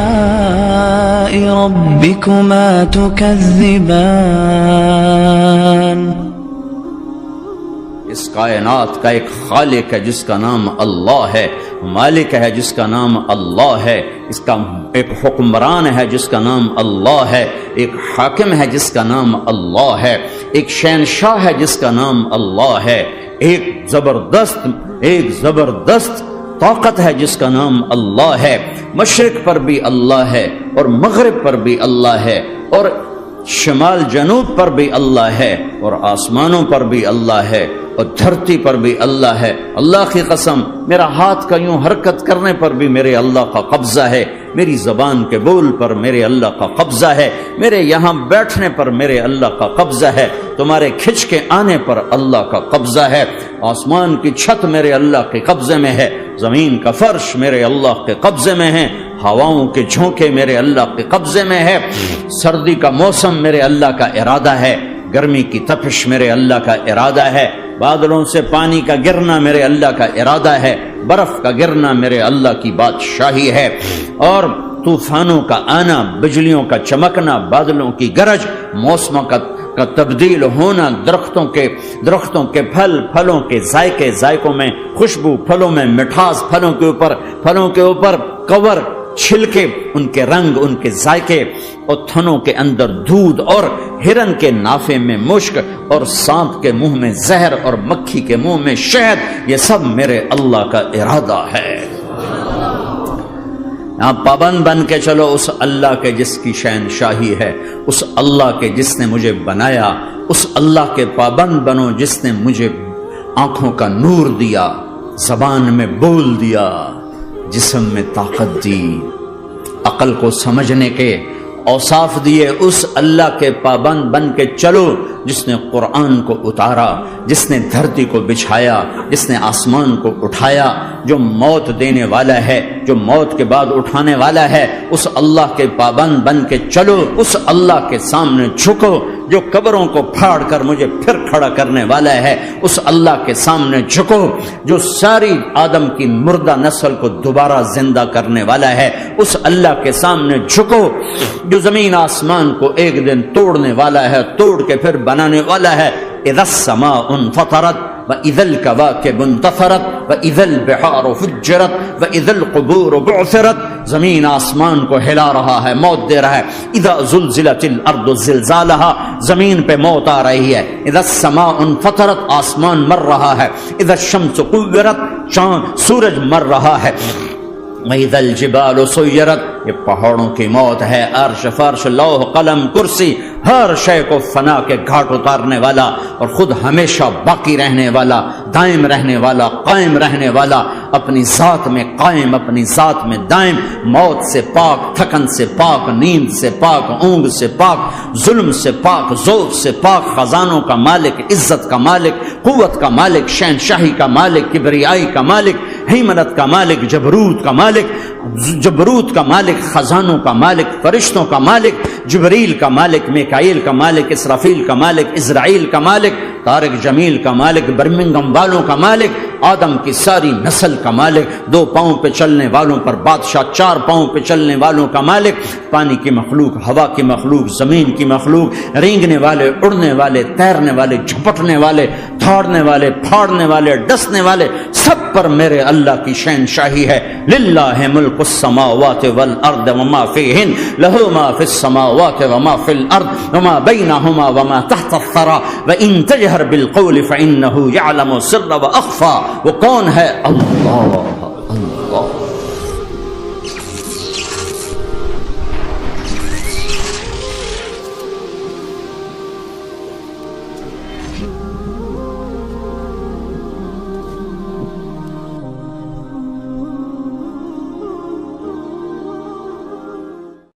آلاء ربكما تكذبان اس کائنات کا ایک خالق ہے جس کا نام اللہ ہے، مالک ہے جس کا نام اللہ ہے، اس کا ایک حکمران ہے جس کا نام اللہ ہے، ایک حاکم ہے جس کا نام اللہ ہے، ایک شہنشاہ ہے جس کا نام اللہ ہے، ایک زبردست طاقت ہے جس کا نام اللہ ہے، مشرق پر بھی اللہ ہے اور مغرب پر بھی اللہ ہے اور شمال جنوب پر بھی اللہ ہے اور آسمانوں پر بھی اللہ ہے اور دھرتی پر بھی اللہ ہے۔ اللہ کی قسم، میرا ہاتھ کا یوں حرکت کرنے پر بھی میرے اللہ کا قبضہ ہے، میری زبان کے بول پر میرے اللہ کا قبضہ ہے، میرے یہاں بیٹھنے پر میرے اللہ کا قبضہ ہے، تمہارے کھچ کے آنے پر اللہ کا قبضہ ہے، آسمان کی چھت میرے اللہ کے قبضے میں ہے، زمین کا فرش میرے اللہ کے قبضے میں ہے، ہواؤں کے جھونکے میرے اللہ کے قبضے میں ہے، سردی کا موسم میرے اللہ کا ارادہ ہے، گرمی کی تپش میرے اللہ کا ارادہ ہے، بادلوں سے پانی کا گرنا میرے اللہ کا ارادہ ہے، برف کا گرنا میرے اللہ کی بادشاہی ہے، اور طوفانوں کا آنا، بجلیوں کا چمکنا، بادلوں کی گرج، موسموں کا تبدیل ہونا، درختوں کے پھلوں کے ذائقوں میں خوشبو، پھلوں میں مٹھاس، پھلوں کے اوپر کور، چھلکے، ان کے رنگ، ان کے ذائقے، اور تھنوں کے اندر دودھ، اور ہرن کے نافے میں مشک، اور سانپ کے منہ میں زہر، اور مکھی کے منہ میں شہد، یہ سب میرے اللہ کا ارادہ ہے۔ آپ پابند بن کے چلو اس اللہ کے جس کی شہنشاہی ہے، اس اللہ کے جس نے مجھے بنایا، اس اللہ کے پابند بنو جس نے مجھے آنکھوں کا نور دیا، زبان میں بول دیا، جسم میں طاقت دی، عقل کو سمجھنے کے اوصاف دیے، اس اللہ کے پابند بن کے چلو جس نے قرآن کو اتارا، جس نے دھرتی کو بچھایا، جس نے آسمان کو اٹھایا، جو موت دینے والا ہے، جو موت کے بعد اٹھانے والا ہے، اس اللہ کے پابند بن کے چلو، اس اللہ کے سامنے جھکو جو قبروں کو پھاڑ کر مجھے پھر کھڑا کرنے والا ہے، اس اللہ کے سامنے جھکو جو ساری آدم کی مردہ نسل کو دوبارہ زندہ کرنے والا ہے، اس اللہ کے سامنے جھکو جو زمین آسمان کو ایک دن توڑنے والا ہے، توڑ کے پھر بنانے والا ہے۔ اذا السماء انفطرت وَإِذَا الْكَوَاكِبُ انتَثَرَتْ وَإِذَا الْبِحَارُ فُجِّرَتْ وَإِذَا الْقُبُورُ بُعْثِرَتْ، زمین آسمان کو ہلا رہا ہے، موت دے رہا ہے۔ اِذَا زُلْزِلَتِ الْأَرْضُ زِلْزَالَهَا، زمین پہ موت آ رہی ہے۔ اِذَا السَّمَاءُ انفطرت، آسمان مر رہا ہے۔ اِذَا الشَّمْسُ كُوِّرَتْ، چاند سورج مر رہا ہے۔ وَإِذَا الْجِبَالُ سُيِّرَتْ، یہ پہاڑوں کی موت ہے۔ عرش، فرش، لوح، قلم، کرسی، ہر شے کو فنا کے گھاٹ اتارنے والا اور خود ہمیشہ باقی رہنے والا، دائم رہنے والا، قائم رہنے والا، اپنی ذات میں قائم، اپنی ذات میں دائم، موت سے پاک، تھکن سے پاک، نیند سے پاک، اونگ سے پاک، ظلم سے پاک، ذوق سے پاک، خزانوں کا مالک، عزت کا مالک، قوت کا مالک، شہنشاہی کا مالک، کبریائی کا مالک، حیمنت کا مالک، جبروت کا مالک، خزانوں کا مالک، فرشتوں کا مالک، جبریل کا مالک، میکائیل کا مالک، اسرافیل کا مالک، اسرائیل کا مالک، طارق جمیل کا مالک، برمنگم والوں کا مالک، آدم کی ساری نسل کا مالک، 2 پاؤں پہ چلنے والوں پر بادشاہ، 4 پاؤں پہ چلنے والوں کا مالک، پانی کی مخلوق، ہوا کی مخلوق، زمین کی مخلوق، رینگنے والے، اڑنے والے، تیرنے والے، جھپٹنے والے، دھاڑنے والے، پھاڑنے والے، ڈسنے والے، سب پر میرے اللہ کی شہنشاہی ہے۔ للہ ملک السماوات والارض وما فیہن، لہ ما فی السماوات وما فی الارض وما بینہما وما تحت الثری وان تجہر بالقول فانہ یعلم السر واخفی، وہ کون ہے؟ اللہ۔